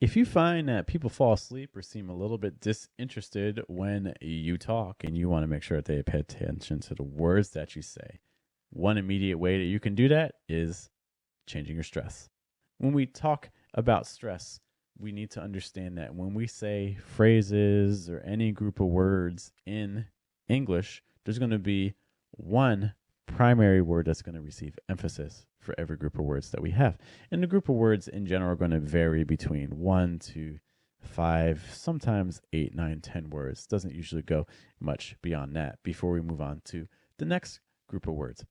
If you find that people fall asleep or seem a little bit disinterested when you talk and you want to make sure that they pay attention to the words that you say, one immediate way that you can do that is changing your stress. When we talk about stress, we need to understand that when we say phrases or any group of words in English, there's going to be one primary word that's going to receive emphasis for every group of words that we have. And the group of words in general are going to vary between 1 to 5, sometimes 8, 9, 10 words. Doesn't usually go much beyond that before we move on to the next group of words.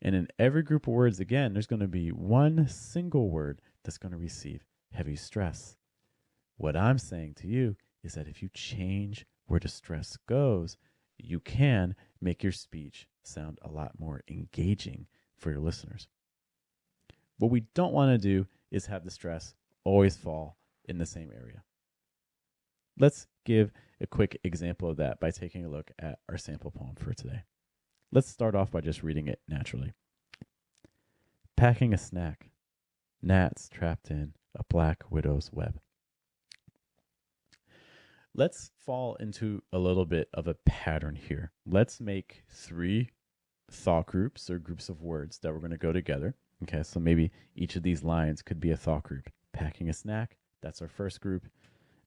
And in every group of words, again, there's going to be one single word that's going to receive heavy stress. What I'm saying to you is that if you change where the stress goes, you can make your speech sound a lot more engaging for your listeners. What we don't want to do is have the stress always fall in the same area. Let's give a quick example of that by taking a look at our sample poem for today. Let's start off by just reading it naturally. Packing a snack, gnats trapped in a black widow's web. Let's fall into a little bit of a pattern here. Let's make 3 thought groups or groups of words that we're going to go together. Okay, so maybe each of these lines could be a thought group. Packing a snack, that's our first group.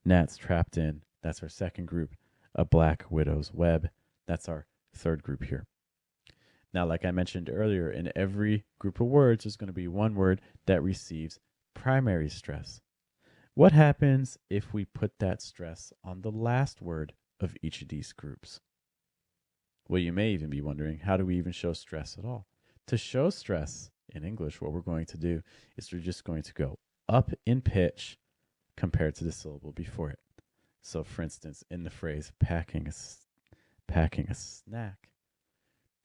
Gnats trapped in, that's our second group. A black widow's web, that's our third group here. Now, like I mentioned earlier, in every group of words, there's going to be one word that receives primary stress. What happens if we put that stress on the last word of each of these groups? Well, you may even be wondering, how do we even show stress at all? To show stress in English, what we're going to do is we're just going to go up in pitch compared to the syllable before it. So, for instance, in the phrase packing a snack,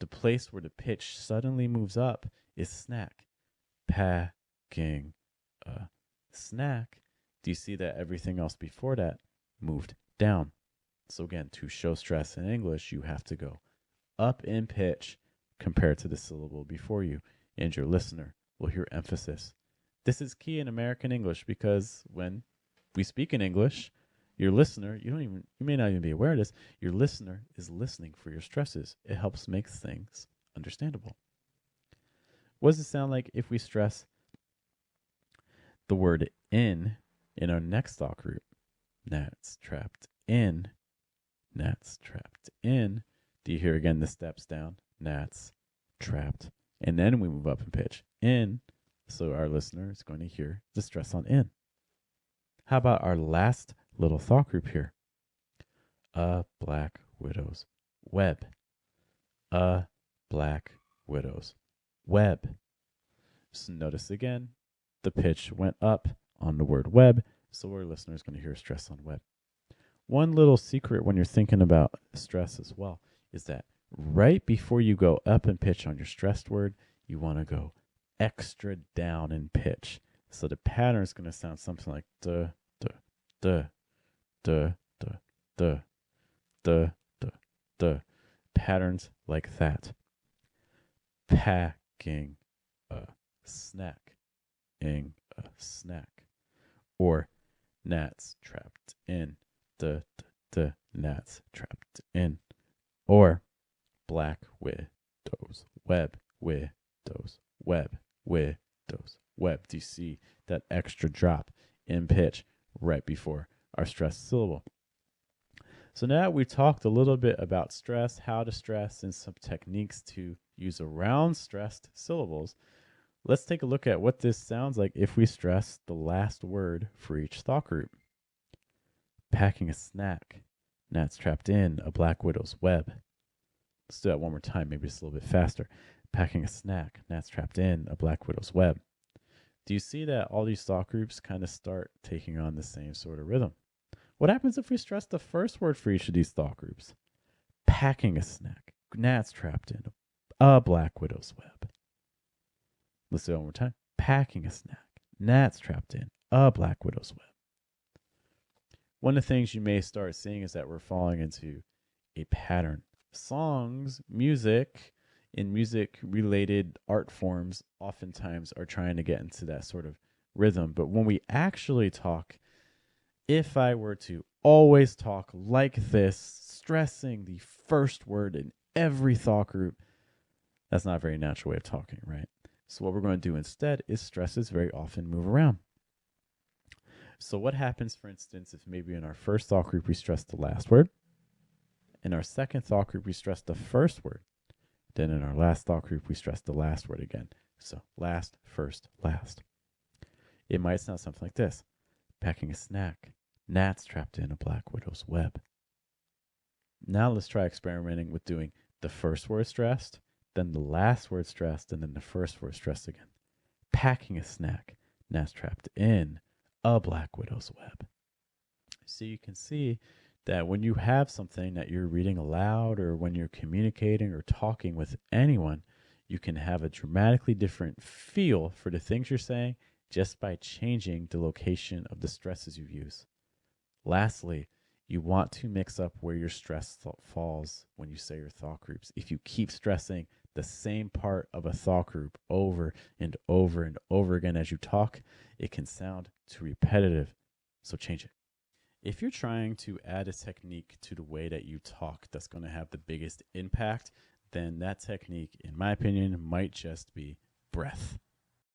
the place where the pitch suddenly moves up is snack. Packing a snack. Do you see that everything else before that moved down? So again, to show stress in English, you have to go up in pitch compared to the syllable before you, and your listener will hear emphasis. This is key in American English because when we speak in English, your listener, you may not even be aware of this, your listener is listening for your stresses. It helps make things understandable. What does it sound like if we stress the word in our next thought group? Gnats trapped in. Gnats trapped in. Do you hear again the steps down? Gnats trapped. And then we move up in pitch. In. So our listener is going to hear the stress on in. How about our last little thought group here? A black widow's web. A black widow's web. So notice again, the pitch went up on the word web, so our listener is going to hear stress on web. One little secret when you're thinking about stress as well is that right before you go up in pitch on your stressed word, you want to go extra down in pitch. So the pattern is going to sound something like duh, duh, duh, duh, duh, duh, duh, duh, duh. Patterns like that. Packing a snack, ing a snack, or gnats trapped in, duh, duh, duh, gnats trapped in, or black widow's web, widow's web, widow's web. Do you see that extra drop in pitch right before our stressed syllable? So now we talked a little bit about stress, how to stress, and some techniques to use around stressed syllables. Let's take a look at what this sounds like if we stress the last word for each thought group. Packing a snack, gnats trapped in a black widow's web. Let's do that one more time, maybe just a little bit faster. Packing a snack, gnats trapped in a black widow's web. Do you see that all these thought groups kind of start taking on the same sort of rhythm? What happens if we stress the first word for each of these thought groups? Packing a snack, gnats trapped in a black widow's web. Let's do it one more time. Packing a snack, gnats trapped in a black widow's web. One of the things you may start seeing is that we're falling into a pattern. Songs, music, and music-related art forms oftentimes are trying to get into that sort of rhythm. But when we actually talk If I were to always talk like this, stressing the first word in every thought group, that's not a very natural way of talking, right? So what we're going to do instead is stresses very often move around. So what happens, for instance, if maybe in our first thought group we stress the last word, in our second thought group we stress the first word, then in our last thought group we stress the last word again. So last, first, last. It might sound something like this: packing a snack, gnats trapped in a black widow's web. Now let's try experimenting with doing the first word stressed, then the last word stressed, and then the first word stressed again. Packing a snack, gnats trapped in a black widow's web. So you can see that when you have something that you're reading aloud or when you're communicating or talking with anyone, you can have a dramatically different feel for the things you're saying just by changing the location of the stresses you use. Lastly, you want to mix up where your stress falls when you say your thought groups. If you keep stressing the same part of a thought group over and over and over again as you talk, it can sound too repetitive. So change it. If you're trying to add a technique to the way that you talk that's going to have the biggest impact, then that technique, in my opinion, might just be breath.